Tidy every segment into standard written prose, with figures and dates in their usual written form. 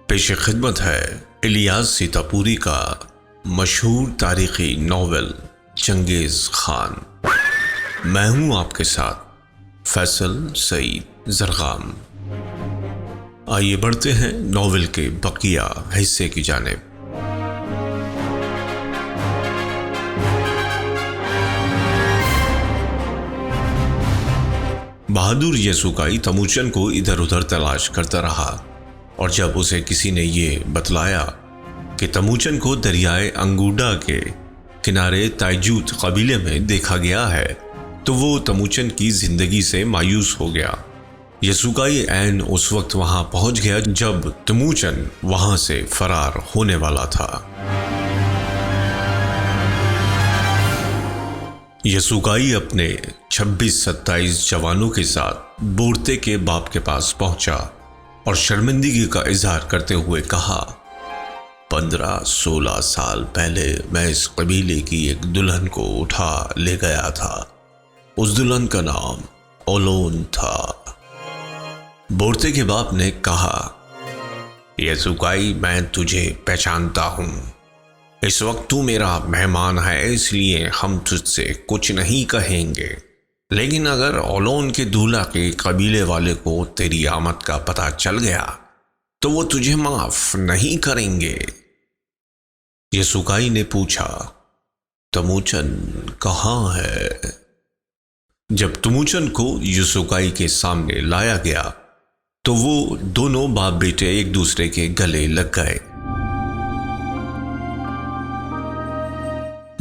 पेश खिदमत है इलियास सीतापुरी का मशहूर तारीखी नावल चंगेज़ खान। मैं हूं आपके साथ फैसल सईद जरगाम। आइए बढ़ते हैं नावल के बकिया हिस्से की जानिब। बहादुर यसुकाई तमुचन को इधर उधर तलाश करता रहा और जब उसे किसी ने ये बतलाया कि तमुचन को दरियाए अंगूडा के किनारे ताइजूत कबीले में देखा गया है तो वो तमुचन की जिंदगी से मायूस हो गया। यसुकाई ऐन उस वक्त वहां पहुंच गया जब तमुचन वहां से फरार होने वाला था। यसुकाई अपने 26-27 जवानों के साथ बोर्ते के बाप के पास पहुंचा और शर्मिंदगी का इजहार करते हुए कहा, 15-16 साल पहले मैं इस कबीले की एक दुल्हन को उठा ले गया था। उस दुल्हन का नाम ओलोन था। बोर्ते के बाप ने कहा, यसुकाई मैं तुझे पहचानता हूं। इस वक्त तू मेरा मेहमान है इसलिए हम तुझसे कुछ नहीं कहेंगे, लेकिन अगर ओलोन के दूल्हा के कबीले वाले को तेरी आमद का पता चल गया तो वो तुझे माफ नहीं करेंगे। यसुकाई ने पूछा, तमुचन कहाँ है? जब तमुचन को यसुकाई के सामने लाया गया तो वो दोनों बाप बेटे एक दूसरे के गले लग गए।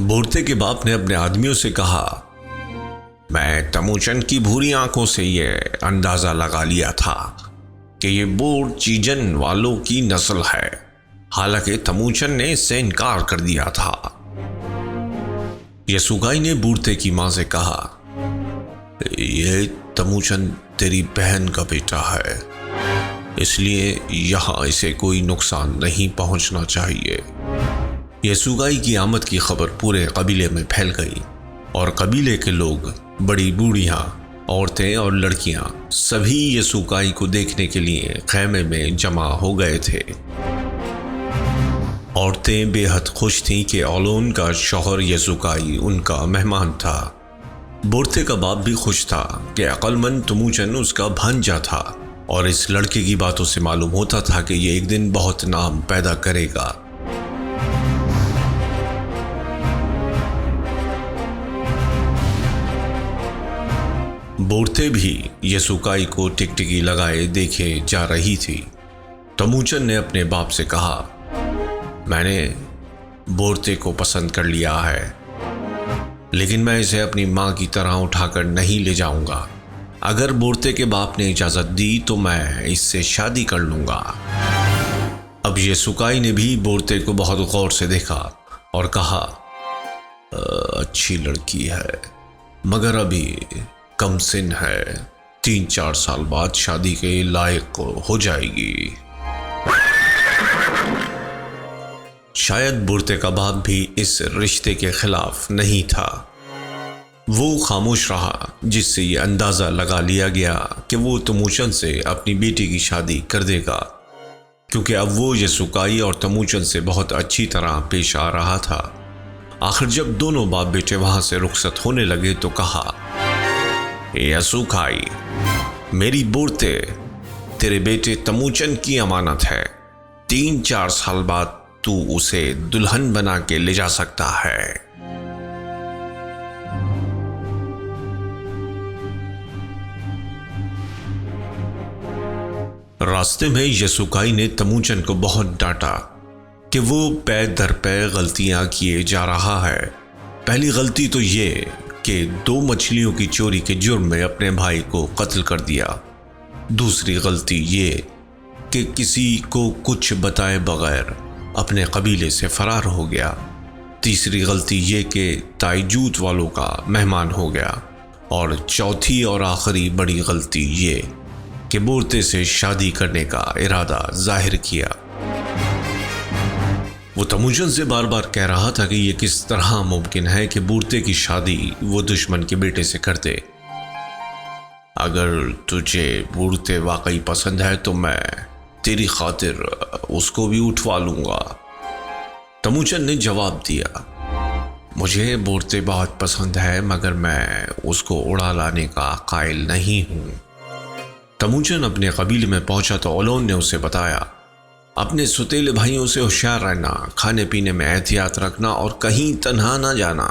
बोर्ते के बाप ने अपने आदमियों से कहा, मैं तमुचन की भूरी आंखों से यह अंदाजा लगा लिया था कि ये बोर चीजन वालों की नस्ल है, हालांकि तमुचन ने इससे इनकार कर दिया था। यसुकाई ने बोर्ते की मां से कहा, यह तमुचन तेरी बहन का बेटा है, इसलिए यहां इसे कोई नुकसान नहीं पहुंचना चाहिए। यसुकाई की आमद की खबर पूरे कबीले में फैल गई और कबीले के लोग, बड़ी बूढ़ियां, औरतें और लड़कियां सभी यसुकाई को देखने के लिए खैमे में जमा हो गए थे। औरतें बेहद खुश थीं कि ओलोन का शौहर यसुकाई उनका मेहमान था। बोर्ते का बाप भी खुश था कि अक्लमंद तमुचन उसका भांजा था और इस लड़के की बातों से मालूम होता था कि ये एक दिन बहुत नाम पैदा करेगा। बोर्ते भी यसुकाई को टिकटिकी लगाए देखे जा रही थी। तमुचन ने अपने बाप से कहा, मैंने बोर्ते को पसंद कर लिया है, लेकिन मैं इसे अपनी मां की तरह उठाकर नहीं ले जाऊंगा। अगर बोर्ते के बाप ने इजाजत दी तो मैं इससे शादी कर लूंगा। अब यसुकाई ने भी बोर्ते को बहुत गौर से देखा और कहा, अच्छी लड़की है मगर अभी कम सिन है, 3-4 साल बाद शादी के लायक हो जाएगी। शायद बोर्ते का बाप भी इस रिश्ते के खिलाफ नहीं था। वो खामोश रहा, जिससे ये अंदाजा लगा लिया गया कि वो तमुचन से अपनी बेटी की शादी कर देगा, क्योंकि अब वो यसुकाई और तमुचन से बहुत अच्छी तरह पेश आ रहा था। आखिर जब दोनों बाप बेटे वहां से रुखसत होने लगे तो कहा, यसुकाई, मेरी बोर्ते तेरे बेटे तमुचन की अमानत है। 3-4 साल बाद तू उसे दुल्हन बना के ले जा सकता है। रास्ते में यसुकाई ने तमुचन को बहुत डांटा कि वो पै दर पै गलतियां किए जा रहा है। पहली गलती तो ये कि 2 मछलियों की चोरी के जुर्म में अपने भाई को कत्ल कर दिया। दूसरी गलती ये कि किसी को कुछ बताए बगैर अपने कबीले से फरार हो गया। तीसरी गलती ये कि ताइजूत वालों का मेहमान हो गया। और चौथी और आखिरी बड़ी गलती ये कि बोर्ते से शादी करने का इरादा जाहिर किया। वो तमुचन से बार बार कह रहा था कि ये किस तरह मुमकिन है कि बोर्ते की शादी वो दुश्मन के बेटे से कर दे। अगर तुझे बोर्ते वाकई पसंद है तो मैं तेरी खातिर उसको भी उठवा लूंगा। तमुचन ने जवाब दिया, मुझे बोरते बहुत पसंद है मगर मैं उसको उड़ा लाने का कायल नहीं हूं। तमुचन अपने कबीले में पहुंचा तो ओलोन ने उसे बताया, अपने सुतेले भाइयों से होशियार रहना, खाने पीने में एहतियात रखना और कहीं तन्हा ना जाना।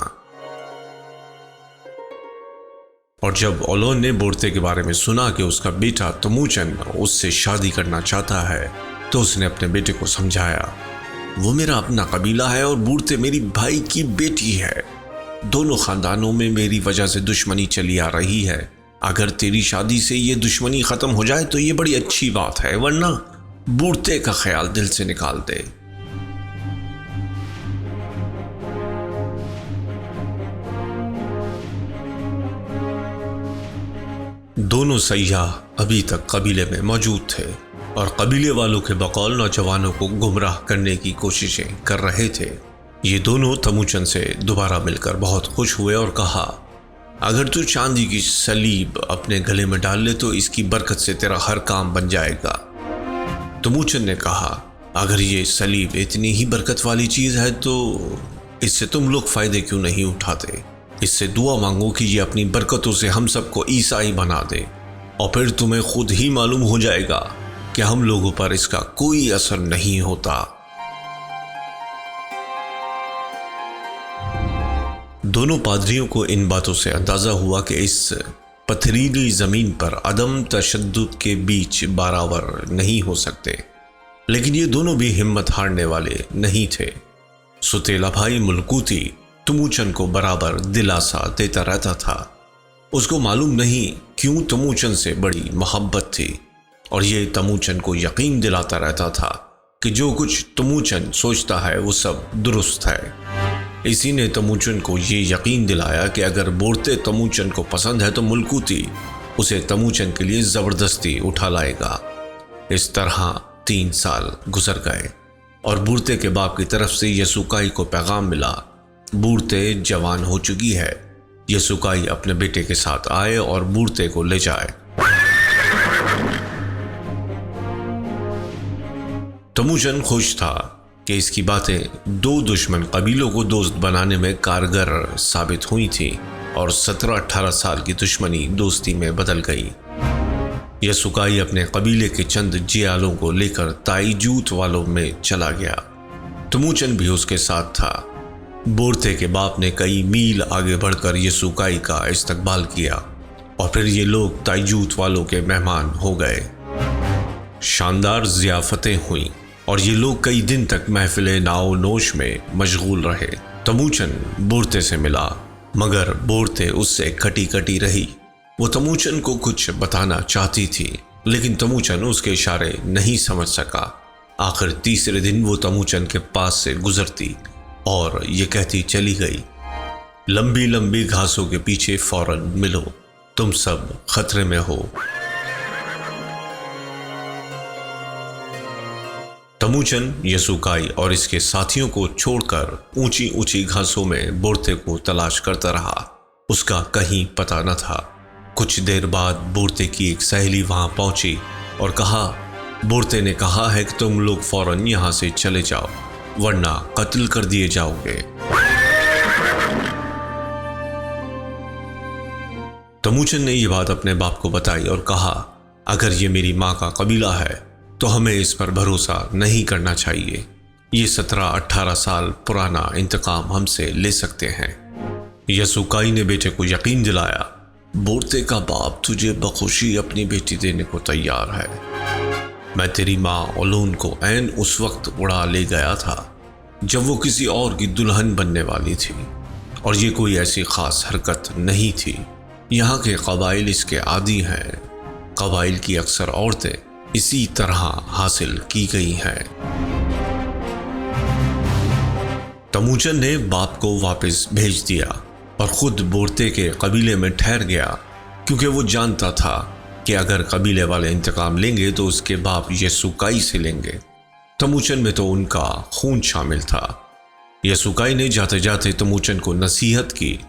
और जब ओलोन ने बोरते के बारे में सुना कि उसका बेटा तमुचन उससे शादी करना चाहता है तो उसने अपने बेटे को समझाया, वो मेरा अपना कबीला है और बोरते मेरी भाई की बेटी है। दोनों खानदानों में मेरी वजह से दुश्मनी चली आ रही है। अगर तेरी शादी से ये दुश्मनी खत्म हो जाए तो ये बड़ी अच्छी बात है, वरना बोरते का ख्याल दिल से निकाल दे। दोनों सैयाह अभी तक कबीले में मौजूद थे और कबीले वालों के बकौल नौजवानों को गुमराह करने की कोशिशें कर रहे थे। ये दोनों तमुचन से दोबारा मिलकर बहुत खुश हुए और कहा, अगर तू चांदी की सलीब अपने गले में डाल ले तो इसकी बरकत से तेरा हर काम बन जाएगा। तमुचन ने कहा, अगर ये सलीब इतनी ही बरकत वाली चीज है तो इससे तुम लोग फायदे क्यों नहीं उठाते? इससे दुआ मांगो कि ये अपनी बरकतों से हम सबको ईसाई बना दे और फिर तुम्हें खुद ही मालूम हो जाएगा कि हम लोगों पर इसका कोई असर नहीं होता। दोनों पादरियों को इन बातों से अंदाजा हुआ कि इस पथरीली जमीन पर अदम तशद्दुद के बीच बराबर नहीं हो सकते, लेकिन ये दोनों भी हिम्मत हारने वाले नहीं थे। सुतेला भाई मुल्कूती तमुचन को बराबर दिलासा देता रहता था। उसको मालूम नहीं क्यों तमुचन से बड़ी मोहब्बत थी और ये तमुचन को यकीन दिलाता रहता था कि जो कुछ तमुचन सोचता है वो सब दुरुस्त है। इसी ने तमुचन को ये यकीन दिलाया कि अगर बोरते तमुचन को पसंद है तो मुल्कूती उसे तमुचन के लिए जबरदस्ती उठा लाएगा। इस तरह 3 साल गुजर गए और बोरते के बाप की तरफ से यसुकाई को पैगाम मिला, बोरते जवान हो चुकी है, यसुकाई अपने बेटे के साथ आए और बोरते को ले जाए। तमुचन खुश था कि इसकी बातें 2 दुश्मन कबीलों को दोस्त बनाने में कारगर साबित हुई थी और 17-18 साल की दुश्मनी दोस्ती में बदल गई। यसुकाई अपने कबीले के चंद जियालों को लेकर ताईजूत वालों में चला गया। तमुचन भी उसके साथ था। बोरते के बाप ने कई मील आगे बढ़कर यसुकाई का इस्तकबाल किया और फिर ये लोग ताईजूत वालों के मेहमान हो गए। शानदार ज़ियाफ़तें हुई और ये लोग कई दिन तक महफिले नाओ नोश में मशगूल रहे। तमुचन बोरते से मिला मगर बोरते उससे कटी कटी रही। वो तमुचन को कुछ बताना चाहती थी लेकिन तमुचन उसके इशारे नहीं समझ सका। आखिर तीसरे दिन वो तमुचन के पास से गुजरती और ये कहती चली गई, लंबी लंबी घासों के पीछे फौरन मिलो, तुम सब खतरे में हो। तमुचन यसुकाई और इसके साथियों को छोड़कर ऊंची ऊंची घासों में बोरते को तलाश करता रहा। उसका कहीं पता न था। कुछ देर बाद बोरते की एक सहेली वहां पहुंची और कहा, बोरते ने कहा है कि तुम लोग फौरन यहां से चले जाओ वरना कत्ल कर दिए जाओगे। तमुचन ने यह बात अपने बाप को बताई और कहा, अगर ये मेरी माँ का कबीला है तो हमें इस पर भरोसा नहीं करना चाहिए। ये 17-18 साल पुराना इंतकाम हमसे ले सकते हैं। यसुकाई ने बेटे को यकीन दिलाया, बोरते का बाप तुझे बखुशी अपनी बेटी देने को तैयार है। मैं तेरी माँ ओलोन को ऐन उस वक्त उड़ा ले गया था जब वो किसी और की दुल्हन बनने वाली थी और ये कोई ऐसी खास हरकत नहीं थी। यहाँ के कबाइल इसके आदी हैं। कबाइल की अक्सर औरतें इसी तरह हासिल की गई हैं। तमुचन ने बाप को वापस भेज दिया और खुद बोरते के कबीले में ठहर गया क्योंकि वो जानता था कि अगर कबीले वाले इंतकाम लेंगे तो उसके बाप यसुकाई से लेंगे। तमुचन में तो उनका खून शामिल था। यसुकाई ने जाते जाते तमुचन को नसीहत की,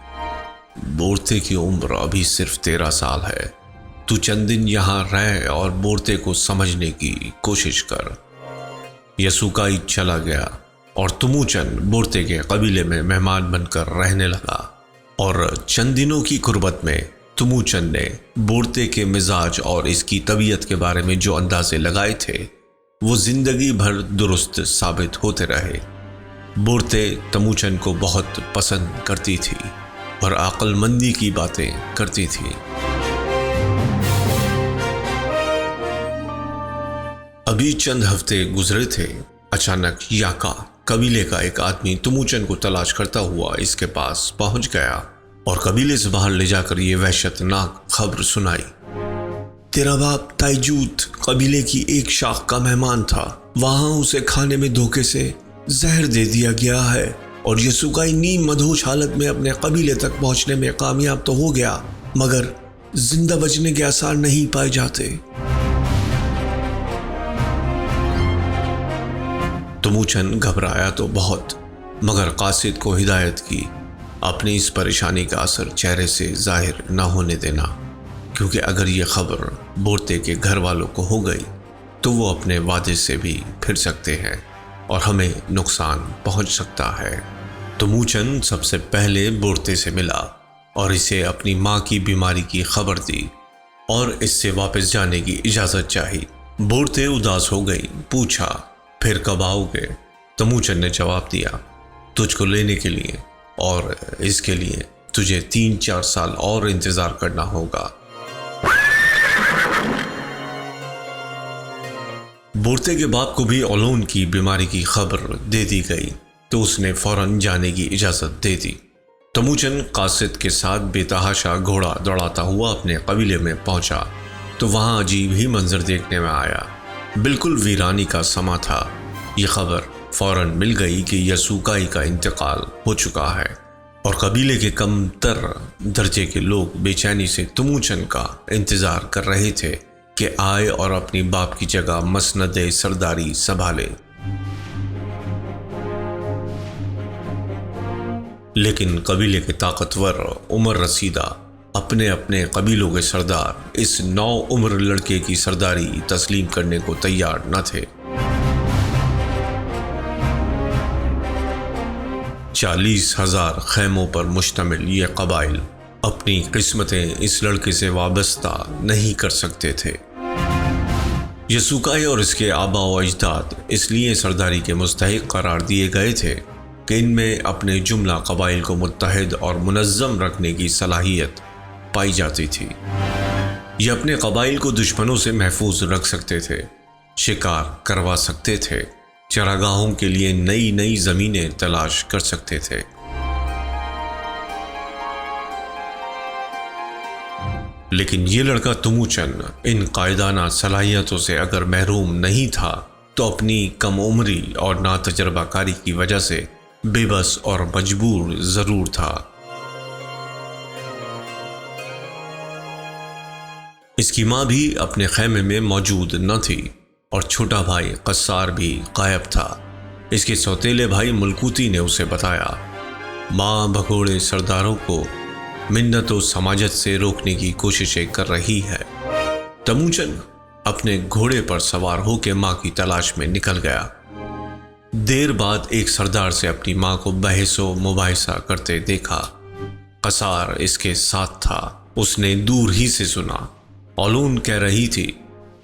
बोरते की उम्र अभी सिर्फ 13 साल है। तू चंद दिन यहाँ रह और बोरते को समझने की कोशिश कर। यसुकाई चला गया और तमुचन बोरते के कबीले में मेहमान बनकर रहने लगा। और चंद दिनों की कुर्बत में तमुचन ने बोरते के मिजाज और इसकी तबीयत के बारे में जो अंदाजे लगाए थे वो जिंदगी भर दुरुस्त साबित होते रहे। बोरते तमुचन को बहुत पसंद करती थी और अक्लमंदी की बातें करती थी। अभी चंद हफ्ते गुजरे थे, अचानक याका कबीले का एक आदमी तमुचन को तलाश करता हुआ इसके पास पहुंच गया और कबीले से बाहर ले जाकर ये वहशतनाक खबर सुनाई। तेरा बाप ताइजूत कबीले की एक शाख का मेहमान था, वहां उसे खाने में धोखे से जहर दे दिया गया है और यसुकाई नीम मदहोश हालत में अपने कबीले तक पहुंचने में कामयाब तो हो गया, मगर जिंदा बचने के आसार नहीं पाए जाते। तमुचन घबराया तो बहुत, मगर कासिद को हिदायत की अपनी इस परेशानी का असर चेहरे से जाहिर न होने देना, क्योंकि अगर ये खबर बोरते के घर वालों को हो गई तो वो अपने वादे से भी फिर सकते हैं और हमें नुकसान पहुंच सकता है। तमुचन सबसे पहले बोरते से मिला और इसे अपनी माँ की बीमारी की खबर दी और इससे वापस जाने की इजाज़त चाही। बोरते उदास हो गई, पूछा फिर कब आओगे? तमुचन ने जवाब दिया, तुझको लेने के लिए, और इसके लिए तुझे 3-4 साल और इंतजार करना होगा। बोरते के बाप को भी ओलोन की बीमारी की खबर दे दी गई तो उसने फौरन जाने की इजाजत दे दी। तमुचन कासिद के साथ बेतहाशा घोड़ा दौड़ाता हुआ अपने कबीले में पहुंचा तो वहां अजीब ही मंजर देखने में आया। बिल्कुल वीरानी का समा था। ये खबर फौरन मिल गई कि यसुकाई का इंतकाल हो चुका है और कबीले के कमतर दर्जे के लोग बेचैनी से तमुचन का इंतजार कर रहे थे कि आए और अपनी बाप की जगह मसनदे सरदारी संभाले। लेकिन कबीले के ताकतवर उमर रसीदा अपने अपने कबीलों के सरदार इस नौ उम्र लड़के की सरदारी तस्लीम करने को तैयार न थे। 40,000 खैमों पर मुश्तमिल ये कबाइल अपनी किस्मतें इस लड़के से वाबस्ता नहीं कर सकते थे। यसुकाई और इसके आबा व अजदाद इसलिए सरदारी के मुस्तहिक करार दिए गए थे कि इनमें अपने जुमला कबाइल को मुत्तहिद और मुनज़्ज़म रखने की सलाहियत पाई जाती थी। ये अपने कबाइल को दुश्मनों से महफूज रख सकते थे, शिकार करवा सकते थे, चरागाहों के लिए नई नई ज़मीनें तलाश कर सकते थे। लेकिन ये लड़का तमुचन इन कायदाना सलाहियतों से अगर महरूम नहीं था तो अपनी कम उम्री और नातजर्बाकारी की वजह से बेबस और मजबूर ज़रूर था। इसकी माँ भी अपने खैमे में मौजूद न थी और छोटा भाई कस्सार भी गायब था। इसके सौतेले भाई मुल्कूती ने उसे बताया, माँ भगोड़े सरदारों को मिन्नत और समाजत से रोकने की कोशिशें कर रही है। तमुचन अपने घोड़े पर सवार होकर माँ की तलाश में निकल गया। देर बाद एक सरदार से अपनी माँ को बहसो मुबाहिसा करते देखा। कसार इसके साथ था। उसने दूर ही से सुना, ओलून कह रही थी,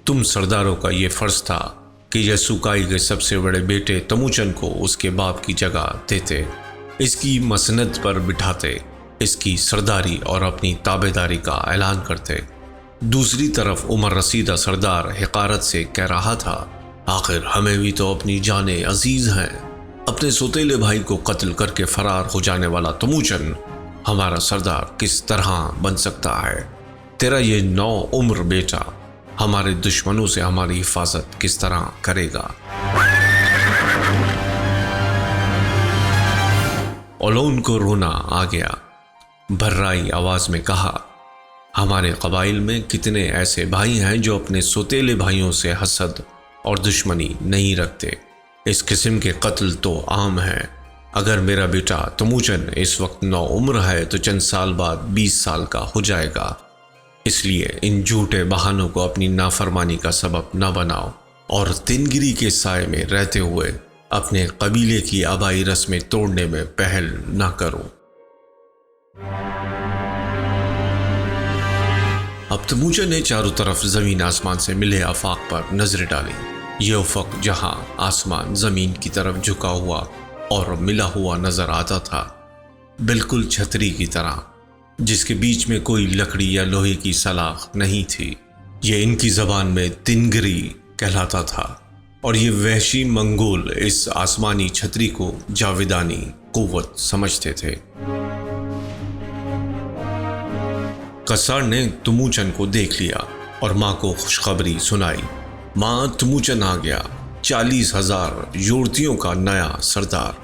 तुम सरदारों का ये फर्ज था कि यसुकाई के सबसे बड़े बेटे तमुचन को उसके बाप की जगह देते, इसकी मसनद पर बिठाते, इसकी सरदारी और अपनी ताबेदारी का ऐलान करते। दूसरी तरफ उमर रसीदा सरदार हिकारत से कह रहा था, आखिर हमें भी तो अपनी जाने अजीज हैं। अपने सौतेले भाई को कत्ल करके फरार हो जाने वाला तमुचन हमारा सरदार किस तरह बन सकता है? तेरा ये 9 उम्र बेटा हमारे दुश्मनों से हमारी हिफाजत किस तरह करेगा? ओलोन को रोना आ गया। भर्राई आवाज में कहा, हमारे कबाइल में कितने ऐसे भाई हैं जो अपने सौतेले भाइयों से हसद और दुश्मनी नहीं रखते। इस किस्म के कत्ल तो आम हैं। अगर मेरा बेटा तमुचन इस वक्त 9 उम्र है तो चंद साल बाद 20 साल का हो जाएगा। इसलिए इन झूठे बहानों को अपनी नाफरमानी का सबब न बनाओ और तिनगिरी के साए में रहते हुए अपने कबीले की आबाई रस्में तोड़ने में पहल न करो। अब तमूचन ने चारों तरफ जमीन आसमान से मिले आफाक पर नजरें डाली। ये उफक जहां आसमान जमीन की तरफ झुका हुआ और मिला हुआ नजर आता था, बिल्कुल छतरी की तरह, जिसके बीच में कोई लकड़ी या लोहे की सलाख नहीं थी। ये इनकी जबान में तिनगिरी कहलाता था और ये वहशी मंगोल इस आसमानी छतरी को जावेदानी कुव्वत समझते थे। कसार ने तमूचन को देख लिया और माँ को खुशखबरी सुनाई। माँ, तमूचन आ गया, 40,000 योर्तियों का नया सरदार।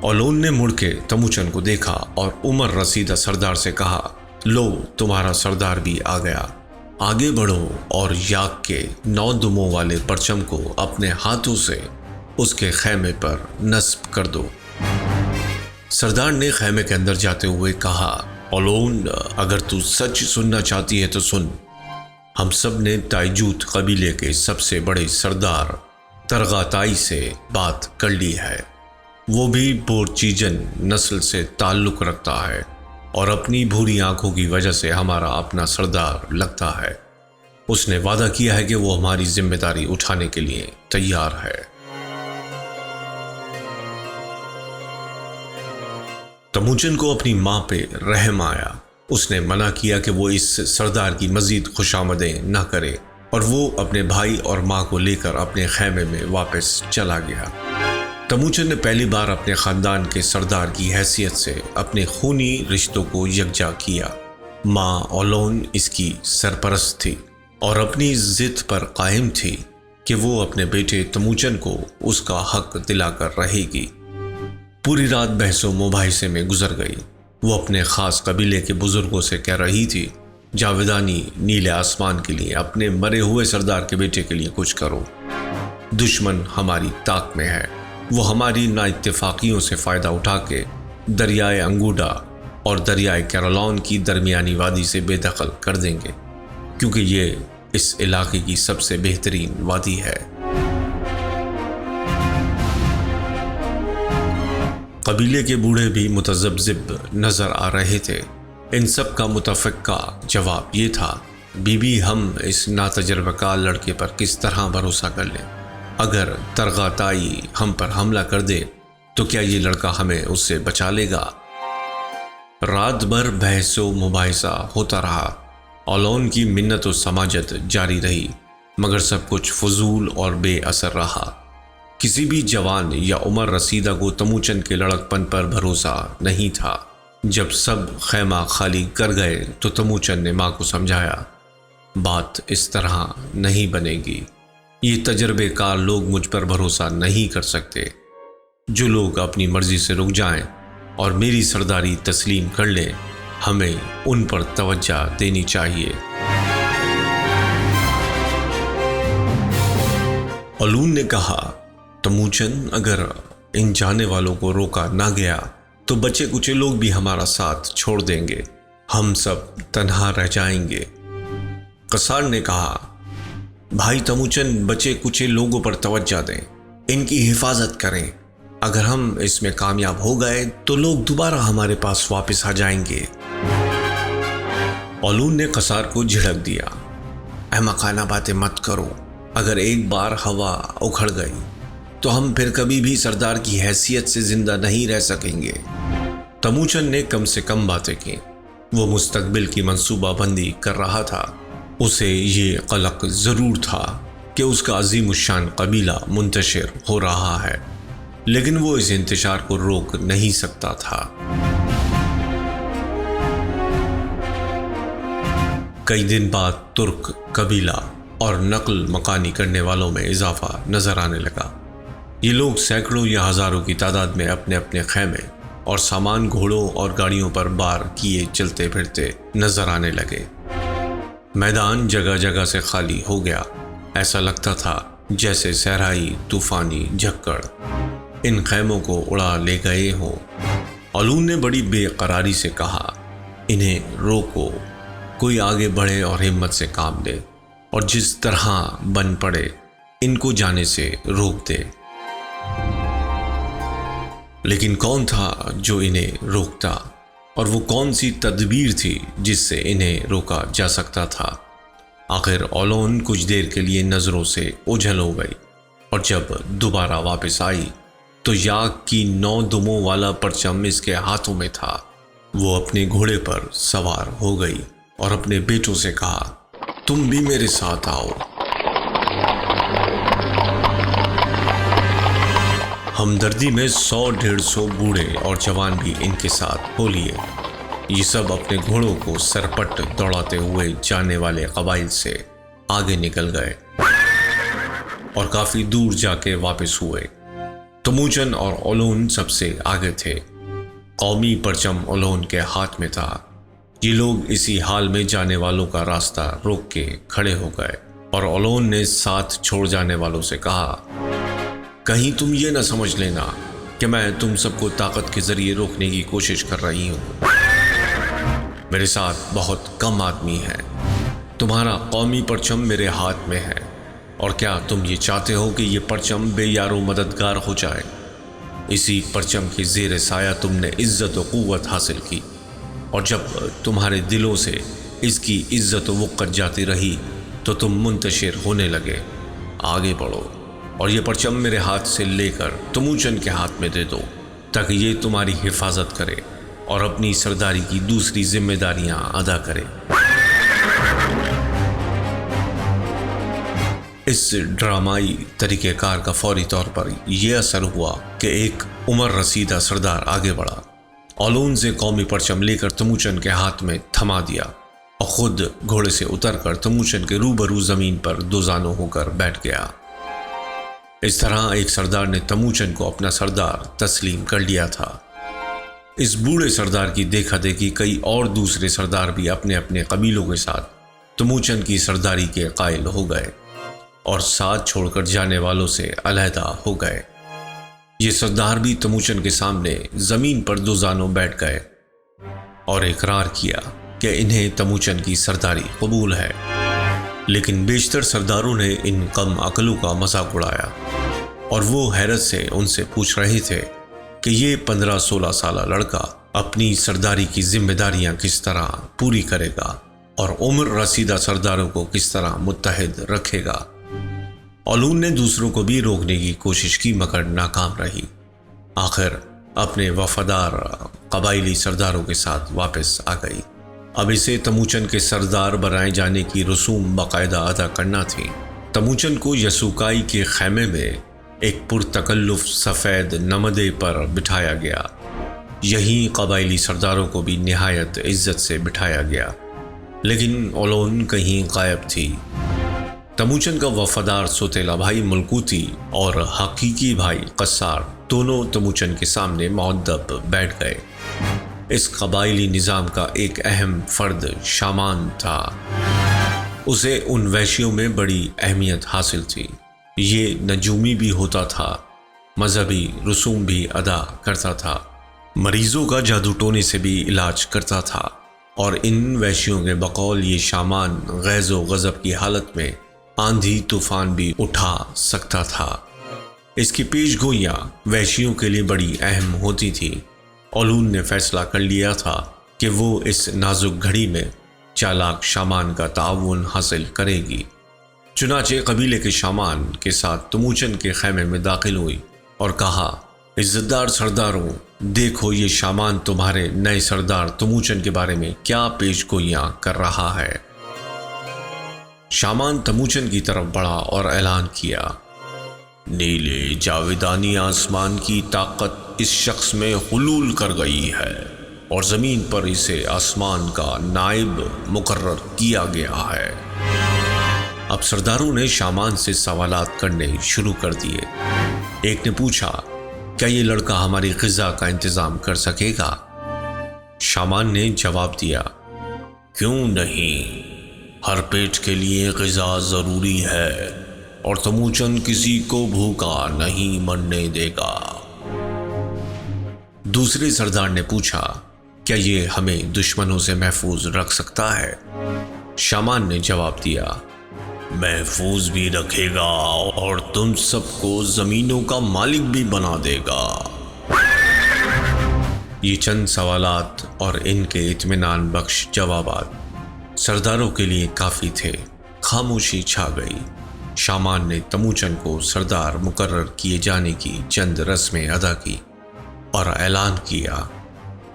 ओलोन ने मुड़ के तमूचन को देखा और उमर रसीदा सरदार से कहा, लो, तुम्हारा सरदार भी आ गया। आगे बढ़ो और याक के 9 दुमों वाले परचम को अपने हाथों से उसके खैमे पर नस्ब कर दो। सरदार ने खैमे के अंदर जाते हुए कहा, ओलोन, अगर तू सच सुनना चाहती है तो सुन। हम सब ने ताइजूत कबीले के सबसे बड़े सरदार तरगाताई से बात कर ली है। वो भी बोरचीजन नस्ल से ताल्लुक़ रखता है और अपनी भूरी आंखों की वजह से हमारा अपना सरदार लगता है। उसने वादा किया है कि वो हमारी जिम्मेदारी उठाने के लिए तैयार है। तमूचन को अपनी माँ पे रहम आया। उसने मना किया कि वो इस सरदार की मजीद खुशामदें न करे और वो अपने भाई और माँ को लेकर अपने खैमे में वापस चला गया। तमूचन ने पहली बार अपने ख़ानदान के सरदार की हैसियत से अपने खूनी रिश्तों को यकजा किया। माँ ओलोन इसकी सरपरस्त थी और अपनी ज़िद पर कायम थी कि वो अपने बेटे तमूचन को उसका हक दिलाकर रहेगी। पूरी रात बहसों मुबाहिसे में गुजर गई। वो अपने ख़ास कबीले के बुज़ुर्गों से कह रही थी, जावेदानी नीले आसमान के लिए, अपने मरे हुए सरदार के बेटे के लिए कुछ करो। दुश्मन हमारी ताक में है। वो हमारी नाइत्तेफाकियों से फ़ायदा उठा के दरियाए अंगूडा और दरियाए कैरोलॉन की दरमियानी वादी से बेदखल कर देंगे, क्योंकि ये इस इलाके की सबसे बेहतरीन वादी है। कबीले के बूढ़े भी मुतज़ब्ज़िब नज़र आ रहे थे। इन सब का मुतफ़क्का जवाब ये था, बीबी, हम इस नातजर्बेकार लड़के पर किस तरह भरोसा कर लें? अगर तरगाताई हम पर हमला कर दे तो क्या ये लड़का हमें उससे बचा लेगा? रात भर बहसो मुबाहिसा होता रहा। ओलोन की मिन्नत और समाजत जारी रही, मगर सब कुछ फजूल और बेअसर रहा। किसी भी जवान या उमर रसीदा को तमूचन के लड़कपन पर भरोसा नहीं था। जब सब खैमा खाली कर गए तो तमूचन ने माँ को समझाया, बात इस तरह नहीं बनेगी। ये तजर्बेकार लोग मुझ पर भरोसा नहीं कर सकते। जो लोग अपनी मर्जी से रुक जाएं और मेरी सरदारी तस्लीम कर लें, हमें उन पर तवज्जो देनी चाहिए। ओलोन ने कहा, तमूचन, अगर इन जाने वालों को रोका ना गया तो बचे कुचे लोग भी हमारा साथ छोड़ देंगे। हम सब तन्हा रह जाएंगे। कसार ने कहा, भाई तमूचन, बचे कुचे लोगों पर तवज्जो दें, इनकी हिफाजत करें। अगर हम इसमें कामयाब हो गए तो लोग दोबारा हमारे पास वापस आ जाएंगे। ओलोन ने कसार को झिड़क दिया, अहमकाना बातें मत करो। अगर एक बार हवा उखड़ गई तो हम फिर कभी भी सरदार की हैसियत से जिंदा नहीं रह सकेंगे। तमूचन ने कम से कम बातें की। वो मुस्तकबिल की मंसूबाबंदी कर रहा था। उसे ये कलक ज़रूर था कि उसका अजीमुश्शान कबीला मुंतशिर हो रहा है, लेकिन वो इस इंतशार को रोक नहीं सकता था। कई दिन बाद तुर्क कबीला और नकल मकानी करने वालों में इजाफा नजर आने लगा। ये लोग सैकड़ों या हज़ारों की तादाद में अपने अपने खैमे और सामान घोड़ों और गाड़ियों पर बार किए चलते फिरते नजर आने लगे। मैदान जगह जगह से खाली हो गया। ऐसा लगता था जैसे सहराई तूफानी झक्कड़ इन खैमों को उड़ा ले गए हों। ओलोन ने बड़ी बेकरारी से कहा, इन्हें रोको, कोई आगे बढ़े और हिम्मत से काम ले, और जिस तरह बन पड़े इनको जाने से रोक दे। लेकिन कौन था जो इन्हें रोकता, और वो कौन सी तदबीर थी जिससे इन्हें रोका जा सकता था? आखिर ओलोन कुछ देर के लिए नजरों से ओझल हो गई, और जब दोबारा वापस आई तो याक की 9 दुमों वाला परचम इसके हाथों में था। वो अपने घोड़े पर सवार हो गई और अपने बेटों से कहा, तुम भी मेरे साथ आओ। हमदर्दी में 100-150 बूढ़े और जवान भी इनके साथ हो लिए। ये सब अपने घोड़ों को सरपट दौड़ाते हुए जाने वाले कबाइल से आगे निकल गए और काफी दूर जाके वापस हुए। तमूचन और ओलोन सबसे आगे थे। कौमी परचम ओलोन के हाथ में था। ये लोग इसी हाल में जाने वालों का रास्ता रोक के खड़े हो गए और ओलोन ने साथ छोड़ जाने वालों से कहा, कहीं तुम ये ना समझ लेना कि मैं तुम सबको ताकत के जरिए रोकने की कोशिश कर रही हूं। मेरे साथ बहुत कम आदमी हैं। तुम्हारा कौमी परचम मेरे हाथ में है, और क्या तुम ये चाहते हो कि ये परचम बेयारो मददगार हो जाए? इसी परचम के जेर साया तुमने इज्जत व कुव्वत हासिल की, और जब तुम्हारे दिलों से इसकी इज्जत व वक़्त जाती रही तो तुम मुंतशिर होने लगे। आगे बढ़ो और ये परचम मेरे हाथ से लेकर तमूचन के हाथ में दे दो, ताकि ये तुम्हारी हिफाजत करे और अपनी सरदारी की दूसरी जिम्मेदारियां अदा करे। इस ड्रामाई तरीक़ेकार का फौरी तौर पर यह असर हुआ कि एक उम्र रसीदा सरदार आगे बढ़ा, ओलोन से कौमी परचम लेकर तमूचन के हाथ में थमा दिया और खुद घोड़े से उतरकर तमूचन के रूबरू जमीन पर दोजानो होकर बैठ गया। इस तरह एक सरदार ने तमूचन को अपना सरदार तस्लीम कर लिया था। इस बूढ़े सरदार की देखा देखी कई और दूसरे सरदार भी अपने अपने कबीलों के साथ तमूचन की सरदारी के कायल हो गए और साथ छोड़कर जाने वालों से अलहदा हो गए। ये सरदार भी तमूचन के सामने जमीन पर दोजानो बैठ गए और इकरार किया कि इन्हें तमूचन की सरदारी कबूल है। लेकिन बेशतर सरदारों ने इन कम अकलों का मजाक उड़ाया और वो हैरत से उनसे पूछ रहे थे कि ये 15-16 साल लड़का अपनी सरदारी की जिम्मेदारियां किस तरह पूरी करेगा और उम्र रसीदा सरदारों को किस तरह मुत्तहिद रखेगा। ओलोन ने दूसरों को भी रोकने की कोशिश की मगर नाकाम रही। आखिर अपने वफादार कबाइली सरदारों के साथ वापस आ गई। अब इसे तमूचन के सरदार बनाए जाने की रसूम बाकायदा अदा करना थी। तमूचन को यसुकाई के खैमे में एक पुरतकल्लुफ सफ़ेद नमदे पर बिठाया गया। यहीं कबाइली सरदारों को भी निहायत इज्जत से बिठाया गया, लेकिन ओलोन कहीं गायब थी। तमूचन का वफादार सोतेला भाई मुल्कूती और हकीकी भाई कसार दोनों तमूचन के सामने मुअद्दब बैठ गए। इस कबाइली निज़ाम का एक अहम फर्द शामान था। उसे उन वैशियों में बड़ी अहमियत हासिल थी। ये नजूमी भी होता था, मजहबी रसूम भी अदा करता था, मरीजों का जादू टोने से भी इलाज करता था, और इन वैशियों के बकौल ये शामान गैज़ो गज़ब की हालत में आंधी तूफान भी उठा सकता था। इसकी पेशगोइयाँ वैशियों के लिए बड़ी अहम होती थी। ओलोन ने फैसला कर लिया था कि वो इस नाजुक घड़ी में चालाक शामान का ताउन हासिल करेगी। चुनाचे कबीले के शामान के साथ तमूचन के खैमे में दाखिल हुई और कहा, इज्जतदार सरदारों, देखो ये शामान तुम्हारे नए सरदार तमूचन के बारे में क्या पेशगोइयां कर रहा है। शामान तमूचन की तरफ बढ़ा और ऐलान किया, नीले जावेदानी आसमान की ताकत इस शख्स में हुलूल कर गई है और ज़मीन पर इसे आसमान का नाइब मुकर्रर किया गया है। अब सरदारों ने शामान से सवालात करने शुरू कर दिए। एक ने पूछा, क्या ये लड़का हमारी ग़िज़ा का इंतज़ाम कर सकेगा? शामान ने जवाब दिया, क्यों नहीं, हर पेट के लिए ग़िज़ा ज़रूरी है और तमूचन किसी को भूखा नहीं मरने देगा। दूसरे सरदार ने पूछा, क्या ये हमें दुश्मनों से महफूज रख सकता है? शामान ने जवाब दिया, महफूज भी रखेगा और तुम सबको जमीनों का मालिक भी बना देगा। ये चंद सवालात और इनके इत्मीनान बख्श जवाबात सरदारों के लिए काफी थे। खामोशी छा गई। शामान ने तमूचन को सरदार मुकर्रर किए जाने की चंद रस्में अदा की और ऐलान किया,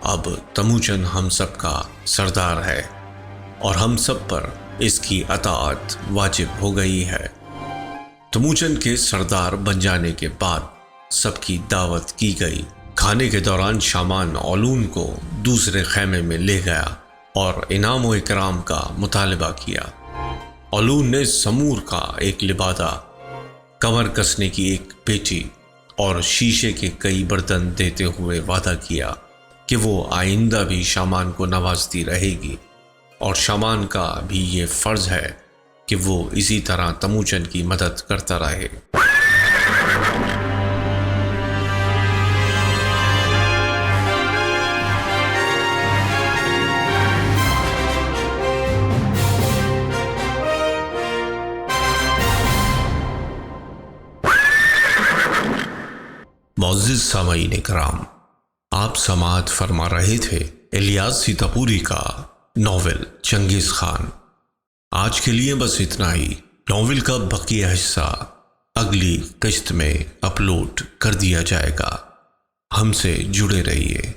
अब तमूचन हम सब का सरदार है और हम सब पर इसकी अताअत वाजिब हो गई है। तमूचन के सरदार बन जाने के बाद सबकी दावत की गई। खाने के दौरान शामान ओलून को दूसरे खैमे में ले गया और इनाम व इकराम का मुतालबा किया। ओलून ने समूर का एक लिबादा, कमर कसने की एक पेटी और शीशे के कई बर्तन देते हुए वादा किया कि वो आइंदा भी शामान को नवाजती रहेगी और शामान का भी ये फर्ज है कि वो इसी तरह तमूचन की मदद करता रहे। मुअज़्ज़िज़ सामईन इकराम, आप समाअत फरमा रहे थे इलियास सीतापुरी का नॉवेल चंगेज़ खान। आज के लिए बस इतना ही। नॉवेल का बकिया हिस्सा अगली किस्त में अपलोड कर दिया जाएगा। हमसे जुड़े रहिए।